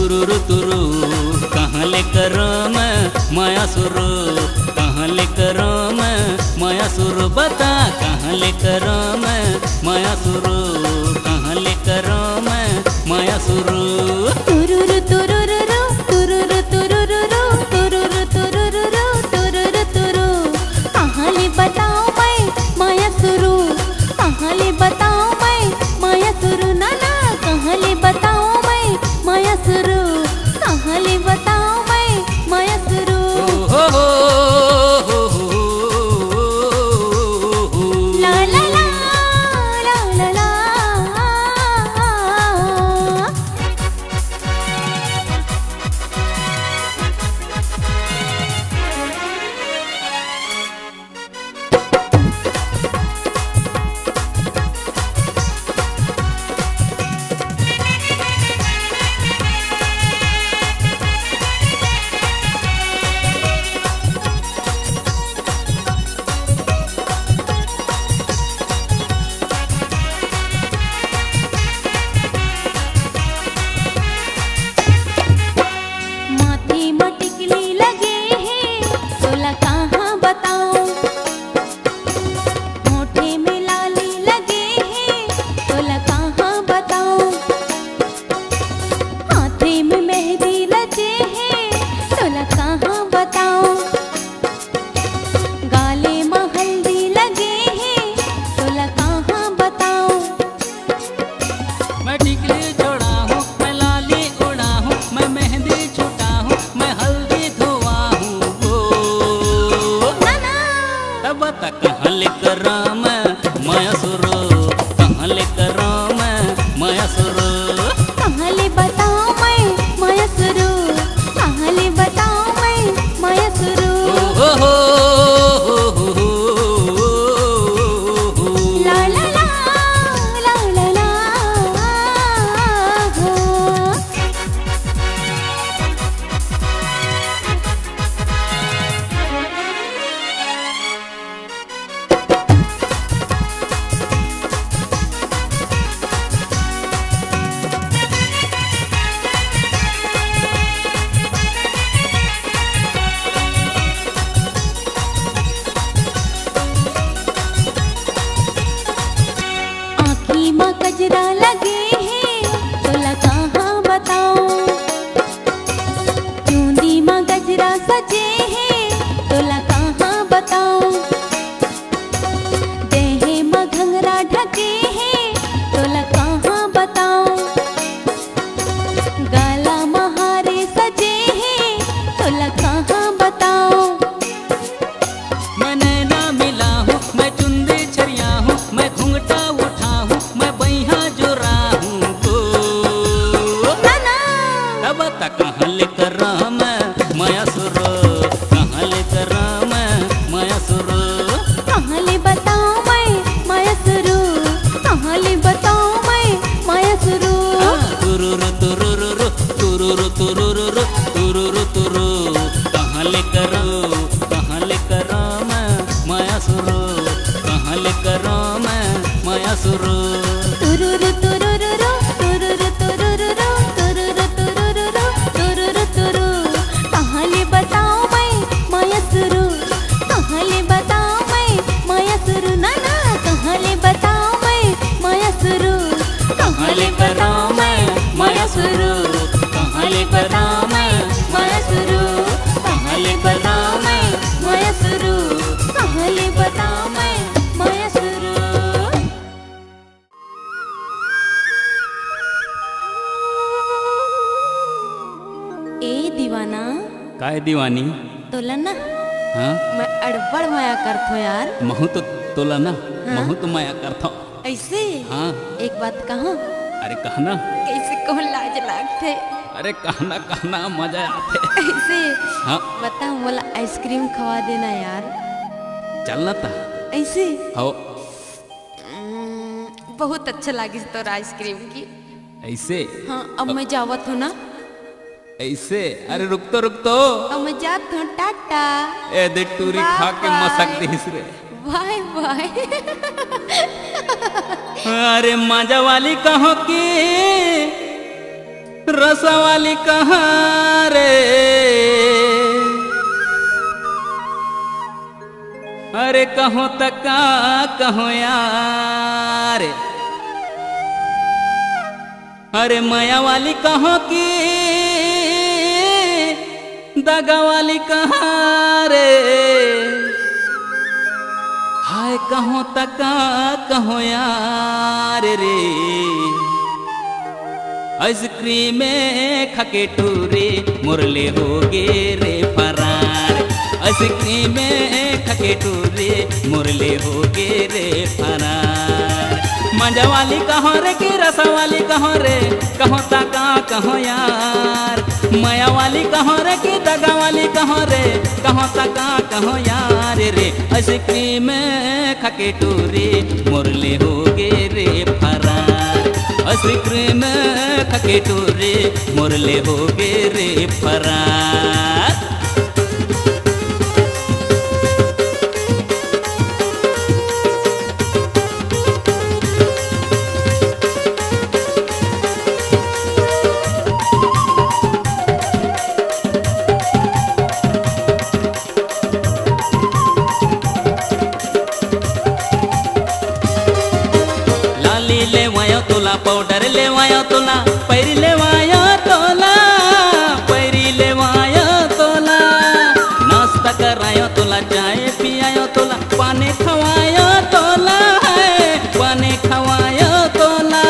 तुरुरु तुरु कहाँ ले करो मैं माया सुरु, कहाँ ले करो मैं माया सुरु, बता कहाँ ले करो मैं माया सुरु, कहाँ ले करो मैं माया सुरु। तुरुरु तुरुरु तुरुरु तुरुरु तुरुरु तुरुरु तुरुरु तुरु कहाँ ले बताओ मैं माया सुरु, कहाँ ले बताओ मैं माया सुरु, ना ना कहाँ ले बताओ मैं माया सुरु, कहाँ ले बताओ मैं माया सुरु। ला ला ला ला ला ला। काय दीवानी तोला ना। हाँ मैं अड़बड़ माया करथो यार। महू तो तोला ना। हाँ? महू तो माया करथो ऐसे। हाँ एक बात कहूँ। अरे कहना। कैसे कौन लाज लागथे। अरे कहना कहना मजा आते ऐसे। हाँ बता मोला आइसक्रीम खवा देना यार। चलना था ऐसे हो। बहुत अच्छा लागिस तोर आइसक्रीम की। ऐसे हाँ अब मैं जावत हूँ ना। ऐसे अरे रुक तो अब मैं जात हूँ टाटा। ए दे टूरी खा के मसक दिस रे। Bye bye. अरे मजा वाली कहो की रसवाली कहाँ रे, अरे कहो तका कहो यार, अरे माया वाली कहो की दगा वाली कहाँ रे, हाय कहो तका कहो यार रे। आइसक्रीम खके टूरे मुरले हो गे रे फरार, आइसक्रीम खके टूरे मुरले हो गे रे फरार। मजा वाली कहो रे कि रसा वाली कहो रे, कहो तका कहो यार, माया वाली कहो रे कि दगा वाली कहो रे, कहो तका कहो यार रे। आइसक्रीम खके टूरे मुरले हो गे रे फरार, आइसक्रीम खके टूरे मुरले हो गे रे फरार। पाउडर लेवायो तोला, पैरी लेवायो तोला, पैरी लेवायो तोला, नाश्ता करायो तोला, चाय पियायो तोला, पानी खवायो तोला है, पानी खवायो तोला।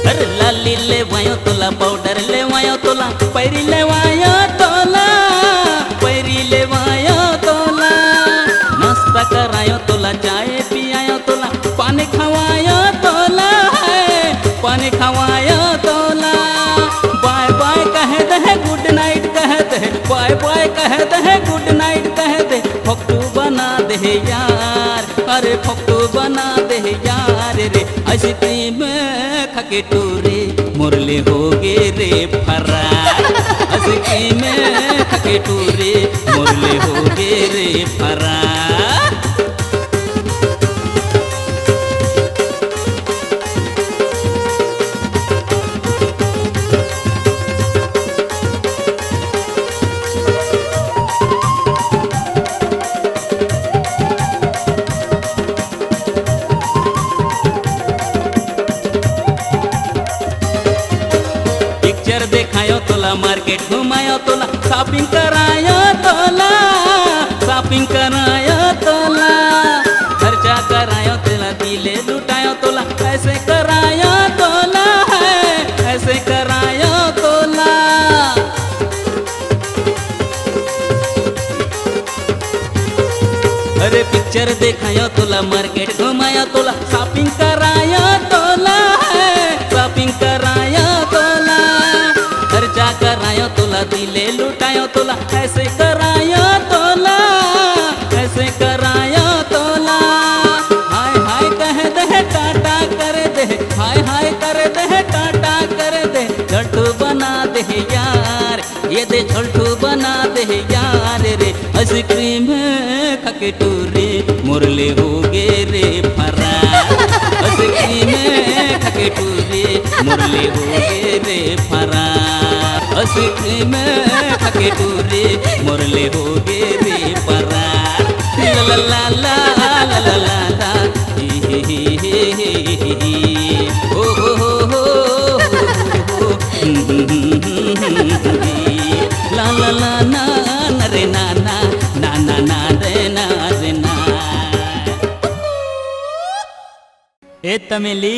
अरे लाली लेवायो तोला, पाउडर लेवायो तोला, पैरी लेवायो तोला, पैरी लेवायो तोला, नाश्ता करायो तोला, चाय पियायो तोला, पानी खवायो तोला है, पानी खवायो तोला। बाय बाय कह दे गुड नाइट कह दे, बाय बाय कह दे गुड नाइट कह दे, फोटो बना दे यार, अरे फोटो बना दे यार रे। आइसक्रीम खके टूरे मुरले हो गे रे फरार, आइसक्रीम खके टूरे मुरले हो गे रे फरार। पिक्चर देखायो तोला, मार्केट घुमायो तोला, शॉपिंग करायो तोला, शॉपिंग करायो तोला, खर्चा करायो तोला, दिले लुटायो तोला, ऐसे करायो तोला है, ऐसे करायो तोला। अरे पिक्चर देखायो तोला, मार्केट घुमायो तोला, शॉपिंग करायो तोला है, शॉपिंग करायो तोला, खर्चा करायो तोला, दिले लुटायो तोला, ऐसे करायो तोला, ऐसे करायो तोला। हाय हाय कह दे टाटा कर दे, हाय हाय कर दे टाटा कर दे, झट्टू बना दे यार, ये दे झट्टू बना दे यार रे। आइसक्रीम खके टूरे मुरले हो गे रे फरार, आइसक्रीम खके टूरे मुरले हो गे रे फरार, आइसक्रीम खके टूरे मुरले हो गे रे फरार। ला ला ला ला ला ला ला ही ही ही ही ही हो हो हो हो ला ला ला ना ना रे ना ना ना ना ना रे ना रे ना। ए तमेली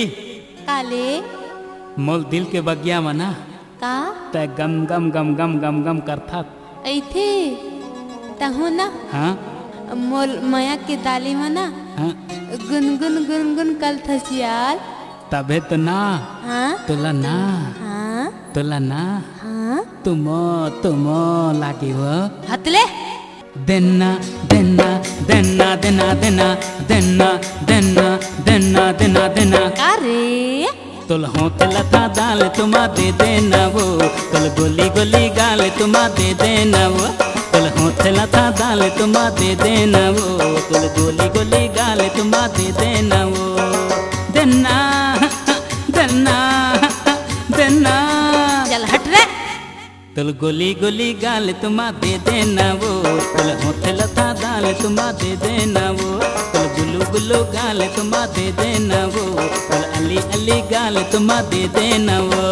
काले मोल दिल के बगिया मना का ते गम गम गम गम गम गम करथा ऐथे तहु ना, हाँ मोल माया के दाली मना हाँ गुनगुन गुनगुन कल थसियाल, तबे तो ना हाँ तोला ना हाँ तोला ना हाँ तुमो लागे वो हतले देना देना देना देना देना देना देना देना देना देना का रे तुल हो लता दाल तुमा दे देना वो, तुल गोली गोली गाल तुमा दे देना वो, तुल हो होतला था दाल तुम्बा दे देना वो तुल गोली गोली गाल तुम्बा दे देना वो देना देना देना चल हट रे। तुल गोली गोली गाल तुम्बा दे देना वो तुल होतला था दाल तुम्बा दे देना वो तुल गुल्लू गुल्लू गाल तुम्बा दे देना वो तुल अली अली गाल तुम्बा दे देना वो।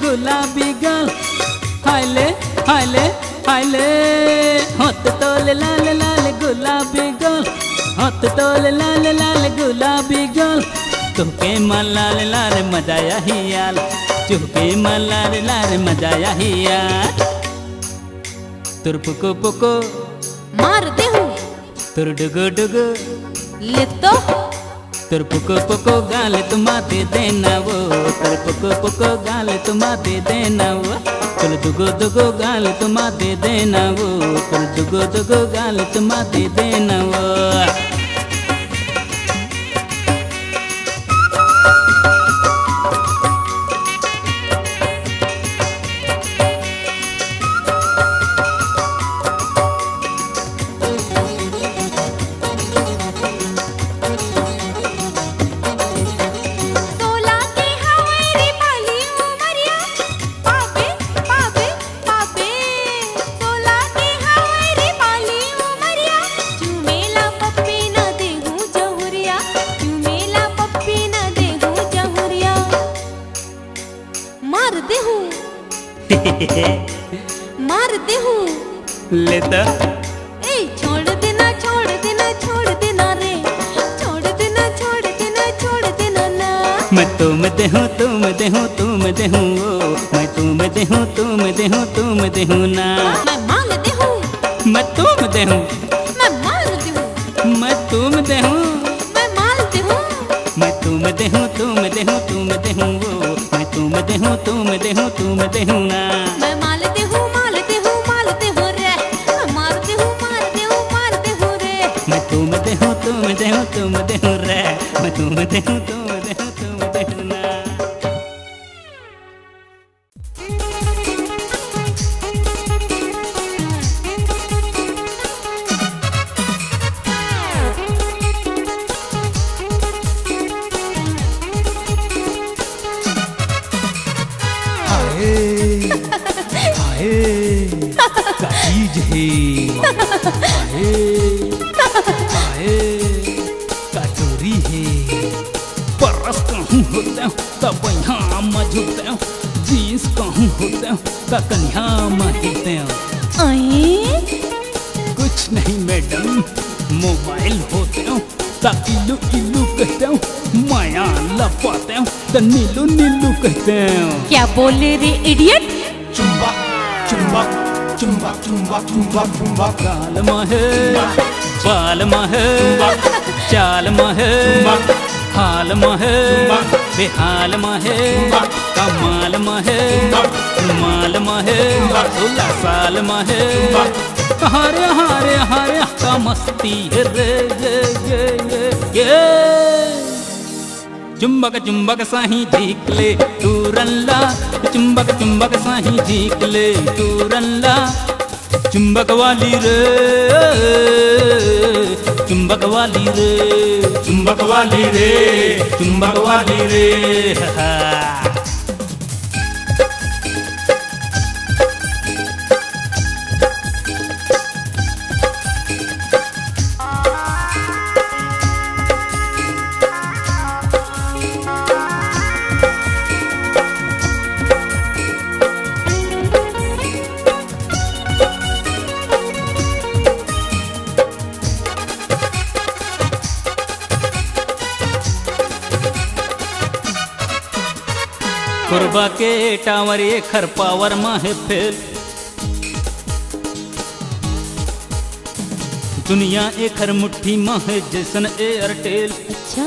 गुलाबी गाल हायले हायले हायले होत तोल लाल लाल गुलाबी गाल होत तोल लाल लाल गुलाबी गाल तुमके मलाल लाल मजाया ही याल चुके मलाल लाल मजाया ही यार तुर पुको पुको मार दे हूँ तुर डुगो डुगो ले तो तुर पुको पुको गाल तुम्बा दे देना वो तुर पुको पुको गाल तुम्बा दे देना वो तुल दुगो दुगो गाल तुम्बा दे देना वो तुल दुगो दुगो गाल तुम्बा दे देना वो। मार दे हूँ ले तो ए छोड़ देना छोड़ देना छोड़ देना रे छोड़ देना छोड़ देना छोड़ देना ना। मैं तुम दे हूँ तुम दे हूँ तुम दे हूँ मैं तुम दे हूँ तुम दे हूँ तुम दे हूँ ना। मैं मांग दे हूँ मैं तुम दे हूँ मैं मांग दे हूँ मैं तुम दे हूँ मैं माल दे हूँ मैं तुम दे हूँ तुम दे हूँ तुम दे हूँ मैं तुम दे हूँ तुम दे हूँ तुम दे हूँ ना। मैं माल दे हूँ माल दे हूँ माल दे हूँ रे मैं मार दे हूँ मार दे हूँ मार दे हूँ रे मैं तुम दे हूँ तुम दे हूँ तुम दे हूँ रे मैं तुम दे हूँ तुम दे हूँ तुम दे हूँ ना। का चीज है कटोरी है परस कहूँ होता तब यहाँ मझुता जींस कहूँ होता तब कन्या महिलते कुछ नहीं मैडम मोबाइल होते तब इलू इलू कहते माया लपाते तो नीलू नीलू कहते। क्या बोले रे इडियट। चुम्बा चुम्बा चुम्बा चुम्बा चुम्बा चुम्बा काल महे बाल महे चाल महे हाल महे बेहाल महे कमाल महे रुमाल महे 16 साल महे हारे हारे हारे का मस्ती है रे ये चुम्बक साही झीक ले तू रल्ला चुम्बक साही झीक ले तू रल्ला चुम्बक वाली रे चुम्बक वाली रे चुम्बक वाली रे चुम्बक वाली रे। कुरबा के टावर ये खर पावर माहे फेल दुनिया एक हर मुट्ठी माहे जैसन एयरटेल। अच्छा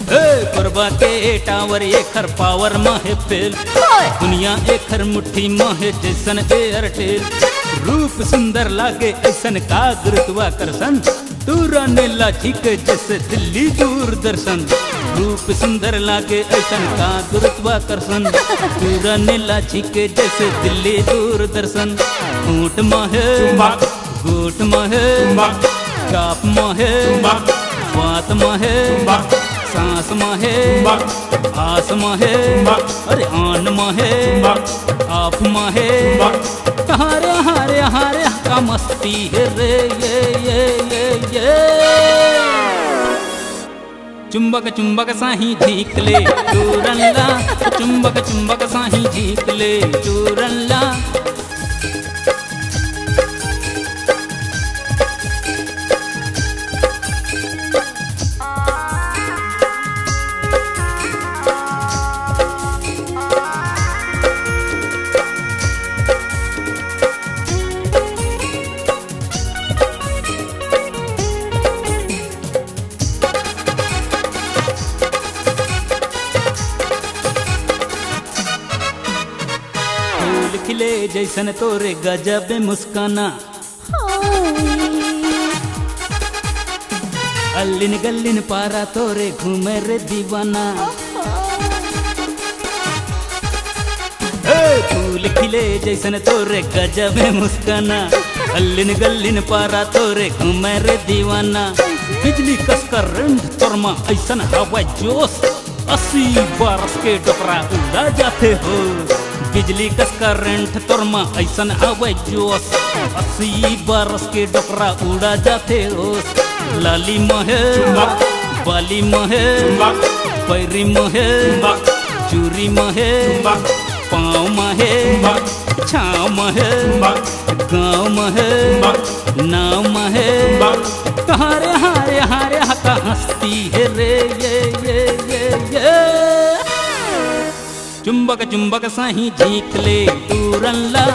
कोरबा के टावर एखर पावर माहे फेल, दुनिया एखर मुट्ठी माहे जैसन एयरटेल। रूप सुंदर लागे ऐसन का गुरुत्वाकर्षण, दूरा नीला झीके जैसे दिल्ली दूरदर्शन। रूप सुंदर लागे ऐसन का गुरुत्वाकर्षण, दूरा नीला झीके जैसे दिल्ली दूरदर्शन। ऊंट माहे गोट माहे काप माहे बात माहे सांस माहे आस माहे अरे आन माहे आप माहे हारे हारे हारे का मस्ती है रे ये चुंबक चुंबक साही झीक ले चूरल्ला, चुंबक चुंबक साही झीक ले चूरल्ला। खिले जैसन तोरे गजब मुस्काना, अल्लिन गल्लिन पारा तोरे घूमे रे दीवाना। फूल खिले जैसन तोरे गजब मुस्काना, अल्लिन गल्लिन पारा तोरे घूमे रे दीवाना। बिजली कस करंट तोरमा ऐसन हवा जोश, 80 बरस के डोकरा उड़ा जाते हो। बिजली कस करंट तोरमा ऐसन हवा जोश, 80 बरस के डोकरा उड़ा जाते हो। लाली महे बाली महे पैरी महे चूरी महे पाँव महे छाँव महे गाँव महे नाव महे हारे हारे हारे हका हंसती है रे ये चुंबक चुंबक साही झीक ले तूरल्ला,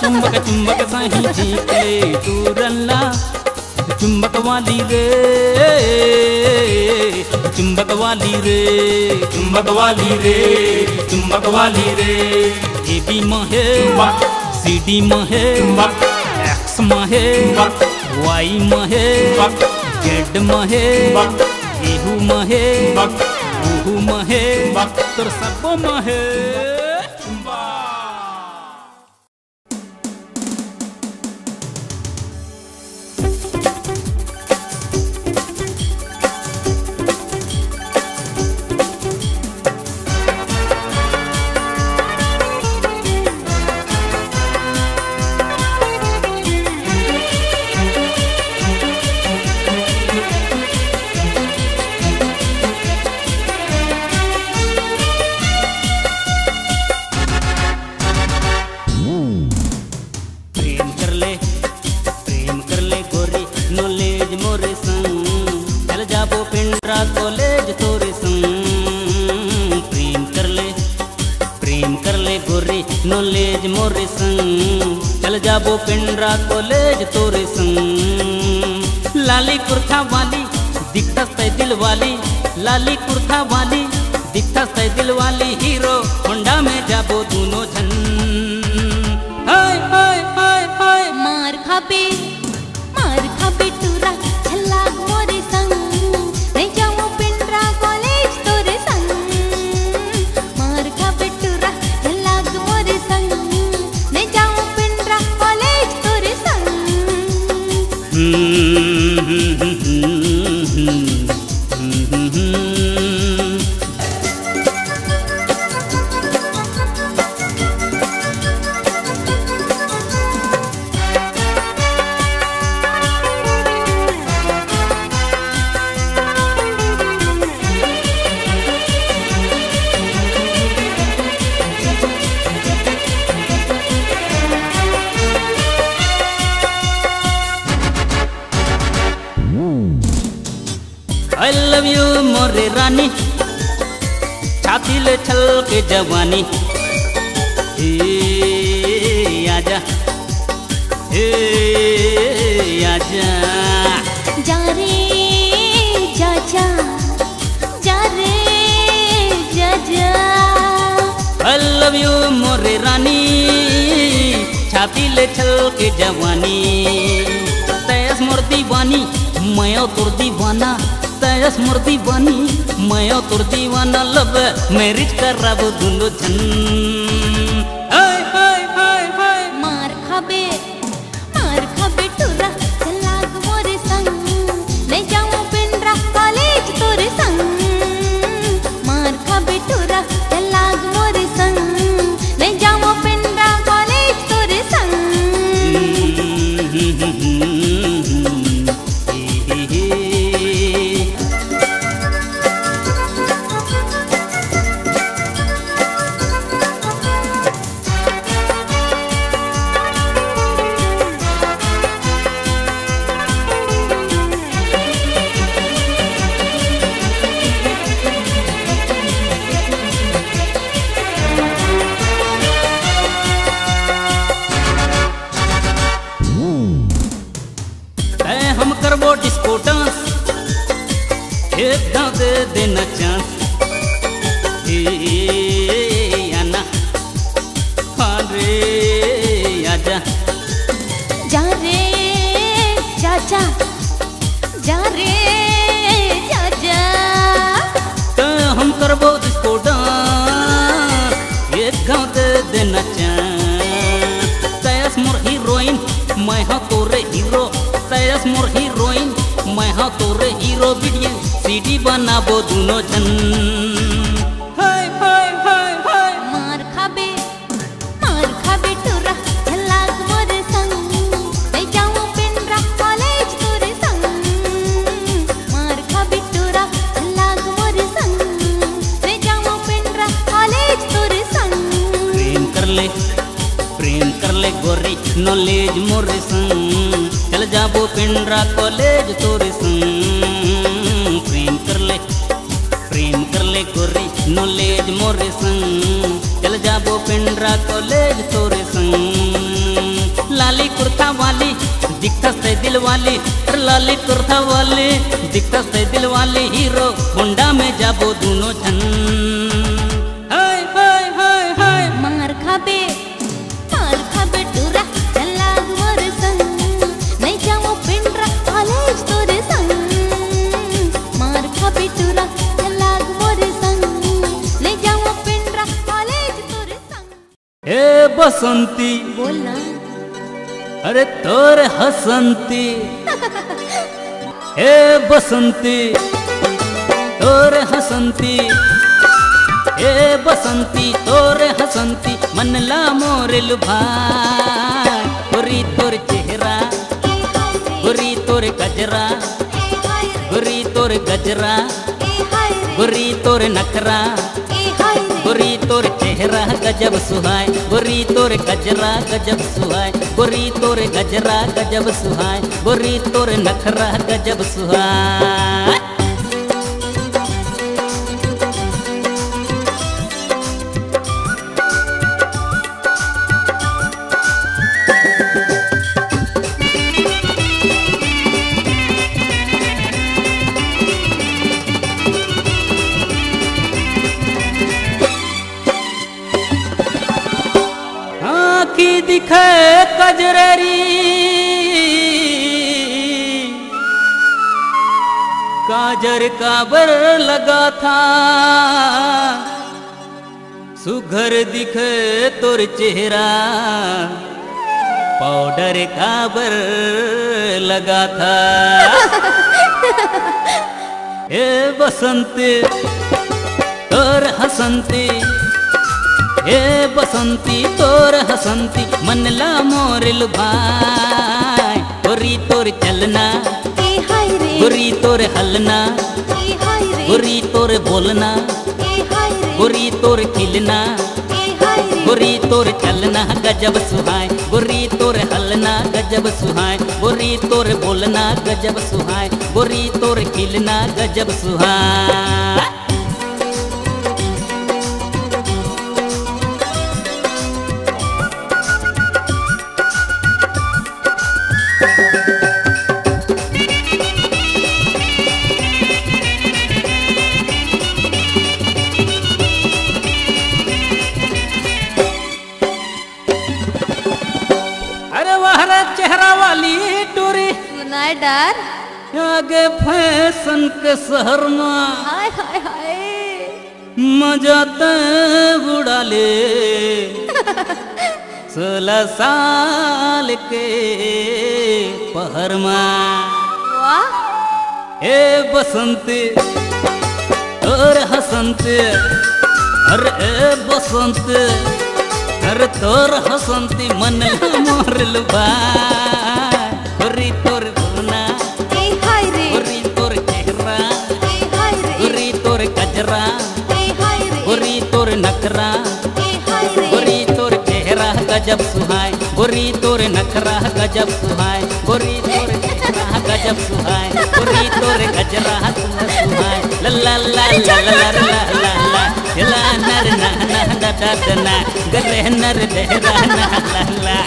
चुंबक चुंबक साही झीक ले तूरल्ला। चुंबक वाली रे चुंबक वाली रे चुंबक वाली रे चुंबक वाली रे। ए बी महे सी डी महे एक्स महे वाई महे जेड महे एहू महे ओहू महे तोर सब महे। कॉलेज तोरे संग प्रेम कर ले गोरी नॉलेज मोरे संग। चल जाबो पिंडरा कॉलेज तोरे संग। लाली कुर्ता वाली दिखतस तै दिल वाली, लाली कुर्ता वाली दिखतस तै दिल वाली। हीरो होंडा में जाबो दोनों जन। हाय हाय हाय हाय मार खाबे टूरा छल्ला मोरे संग। नहीं जाऊं पिंडरा कॉलेज तोरे संग। मार खाबे टूरा छल्ला मोरे संग। नहीं जाऊं पिंडरा कॉलेज तोरे संग। I love you मोरे रानी, छाती ले छल के जवानी। आजा जा रे जा जा जा रे यू मोरे रानी छाती ले छल के जवानी तयस मोर दीवानी मैं तोर दीवाना तयस मोर दीवानी मैं तोर दीवाना लब मैरिज कराब दुनो जन हाय हाय हाय हाय मार खाबे टुरा चलाग मोरे संग ले जाऊं पिंडरा कॉलेज तोरे संग मार खाबे टुरा चलाग मोरे संग ले जाऊं पिंडरा कॉलेज तोरे संग हम करबो डिस्को डांस एक दाव दे देना चांस आना हाँ रे आजा जा रे चाचा जा रे चाचा तो हम करबो डिस्को डांस एक गाँव दे देना चांस तयस मोर हीरोइन मैं हाँ तोरे हीरो तयस मोर हीरोइन मैं हाँ तोरे हीरो वीडियो सीडी बनाबो दुनो जन हाय हाय हाय हाय मार खाबे टुरा चलाग मोरे संग ले जाऊं पिंडरा कॉलेज तोरे संग मार खाबे टुरा चलाग मोरे संग ले जाऊं पिंडरा कॉलेज तोरे संग प्रेम कर ले गोरी नॉलेज मोरे संग चल जाबो पिंडरा कॉलेज तोरे संग प्रेम कर ले गोरी नॉलेज मोरे संग चल जाबो पिंडरा कॉलेज तोरे संग लाली कुर्ता वाली दिखता से दिल वाली लाली कुर्ता वाली दिखता से दिल वाली हीरो होंडा में जाबो दोनों जन हाय हाय हाय हाय मार खाबे टुरा चलाग मोरे संग नहीं जाऊं पिंडरा कॉलेज तोरे संग मार खाबे टुरा चलाग मोरे संग नहीं जाऊं पिंडरा कॉलेज तोरे संग ए बसंती बोलना अरे तोर हसंती ए बसंती तोर हसंती ए बसंती तोरे हसंती मन ला मोरे लुभाए गोरी तोर चेहरा गोरी तोर गजरा गोरी तोर गजरा गोरी तोर नखरा गोरी तोर चेहरा गजब सुहाए गोरी तोर गजरा गजब सुहाए गोरी तोर गजरा गजब सुहाए गोरी तोर नखरा गजब सुहाए की दिखे कजरेरी काजर काबर लगा था सुघर दिखे तोर चेहरा पाउडर काबर लगा था ए बसंती तोर हसंती ए बसंती तोर हसंती मन ला मोर लुभाए गोरी तोर चलना गोरी तोर हलना गोरी तोर बोलना गोरी तोर खिलना गोरी तोर चलना गजब सुहाए गोरी तोर हलना गजब सुहाए गोरी तोर बोलना गजब सुहाए गोरी तोर खिलना गजब सुहाए ना डर। आगे फैशन के शहर में हाय हाय हाय मजा ते उड़ा ले 16 साल के पहर में। वाह ए बसंत और हसंत, अरे ए बसंत, अरे तोर हसंती मन मोरल बा। गोरी तोर गुना, ए हाय रे, गोरी तोर चेहरा, ए हाय रे, गोरी तोर गजरा, ए हाय रे, गोरी तोर नखरा, ए हाय रे, गोरी तोर चेहरा गजब सुहाय, गोरी तोर नखरा गजब सुहाय, गोरी तोर चेहरा गजब सुहाय, गोरी तोर गजरा सुहाय। ला ला ला ला ला ला ला ला ला नर ना ना दा दा दा ना गरे नर देरा ना ला ला।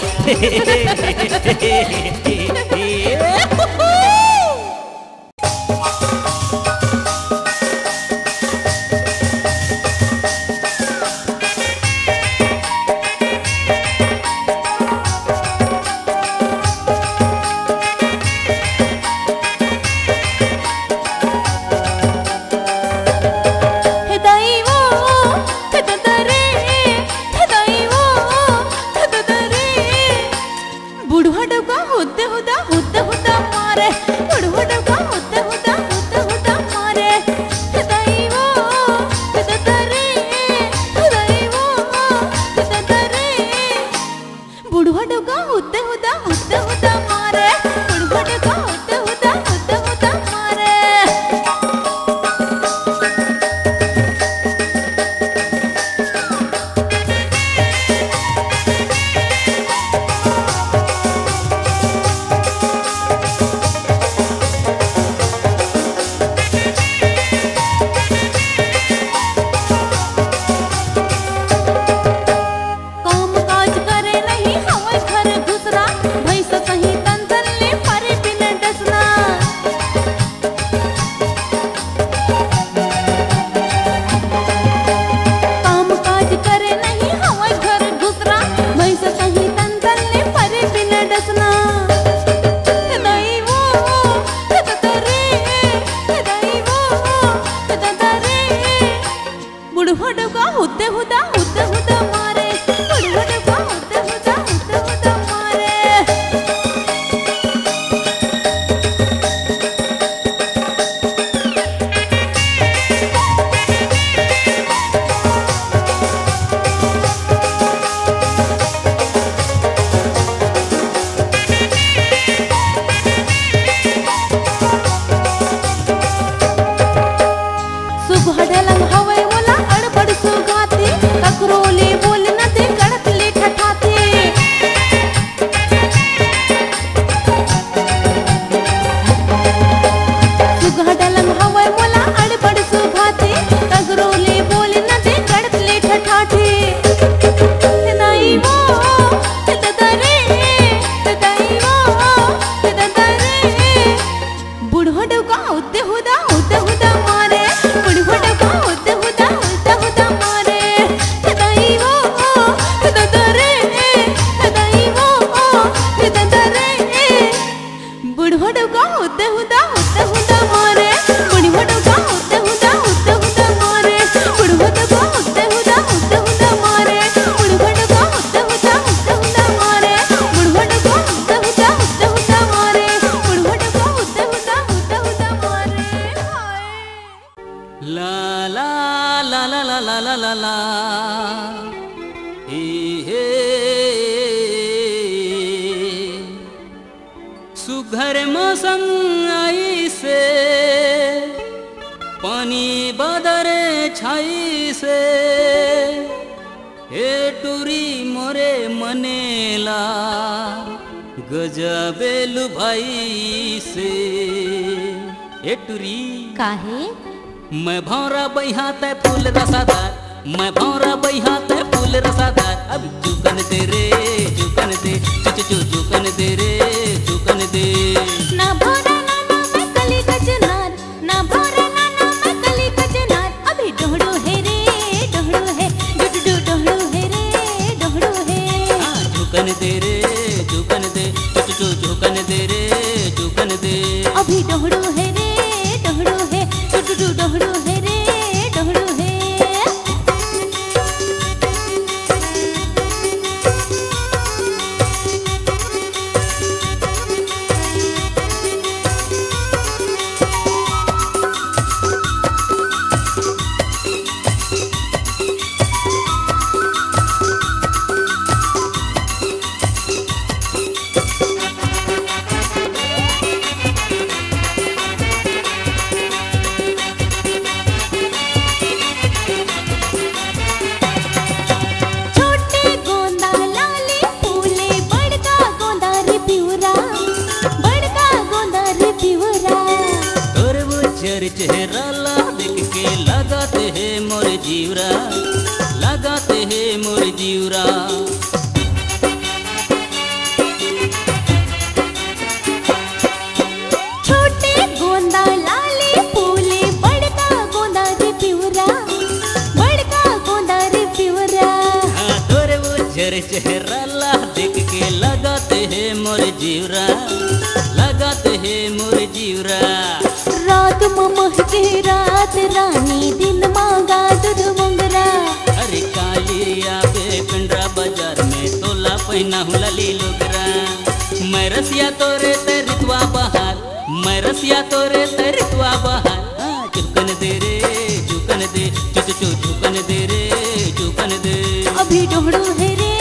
सुघर मौसम आई से पानी बदर छाई से हे टूरी मोरे मनेला गजबेलु भाई से। ए टूरी काहे मैं भौरा बहिहाते फूल रसादार, मैं भौरा बहिहाते फूल रसादार। अब चुकन दे रे चुकन दे चुकन दे रे चुकन दे। ना भौरा नाना मैं कली कचनार, ना भौरा नाना मैं कली कचनार। अभी डोहड़ो है रे डोहड़ो है डुडू डोहड़ो है रे डोहड़ो है। हाँ चुकन दे रे चुकन दे चुकन दे रे चुकन दे। अभी डोहड़ू है रे डोहड़ू है टुटू डोहड़ू है रे डोहड़ू है। चेहरा ला देख के लगाते हैं मोर जीवरा, लगाते हैं मोर जीवरा। छोटे गोंदा लाले फूले बड़का गोंदा रे पिवरा, बड़का गोंदा रे पिवरा। हाँ तोरे वो चेहरा ला देख के लगाते हैं मोर जीवरा, लगाते हैं मोर जीवरा। रात महके रात रानी दिन मांगा दूध मुंगरा। अरे कालिया पे पिंडरा बाजार में तोला पहना हूँ लली लुगरा। मैं रसिया तोरे तेरितवा बहार, मैं रसिया तोरे तेरितवा बहार। हाँ चुकन दे रे चुकन दे, चुचु चुकन दे रे चुकन दे। अभी डोहड़ू है रे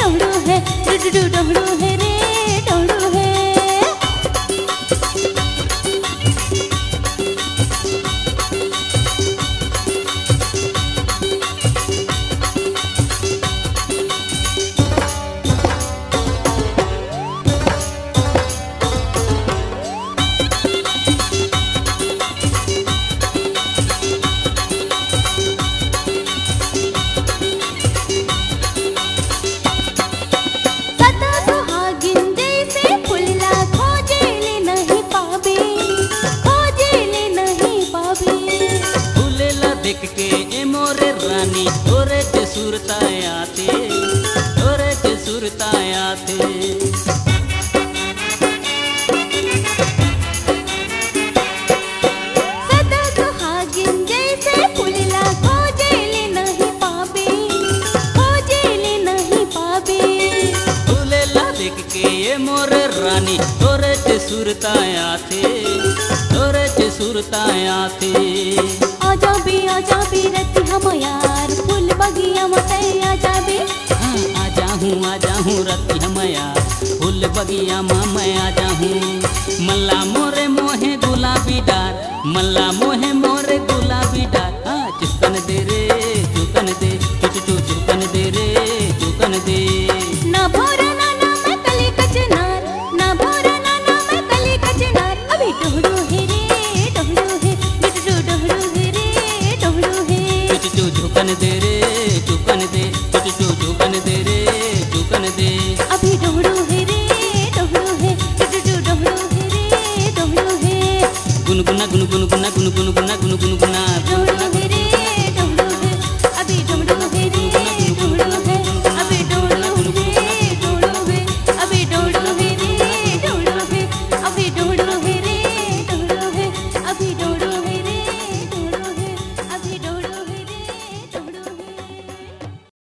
डोहड़ू है टुटू डोहड़ू है रे डोहड़ू है। देख के ए मोरे रानी तोरे के सुरताए आते, तोरे के सुरताए आते। सदा सुहागिन जैसे फुलला खोजेले नहीं पाबे, खोजेले नहीं पाबे। फुलेला देख के ए मोरे रानी तोरे के सुरताए आते, तोरे के सुरताए आते। आजा बे रति हम यार फूल बगिया मते आजा बे। हाँ आजा हूँ रति हम यार फूल बगिया मैं आजा हूँ। मल्ला मोरे मोहे गुलाबी डार, मल्ला मोहे मोरे गुलाबी डार। हाँ चुकन दे रे चुकन दे, चुचु चुकन दे रे चुकन दे। ना भोरा ना मैं कली कचनार, ना भोरा ना मैं कली कचनार। अभी डोहड़ू है रे डोहड़ू है टुटू डोहड़ू है रे डोहड़ू है। चुचु चुकन दे रे चुकन दे, चुचु चुकन दे रे चुकन दे। अभी डोहड़ू है रे डोहड़ू है टुटू डोहड़ू है रे डोहड़ू है। गुनगुना गुनगुना गुनगुना गुनगुना गुनगुना।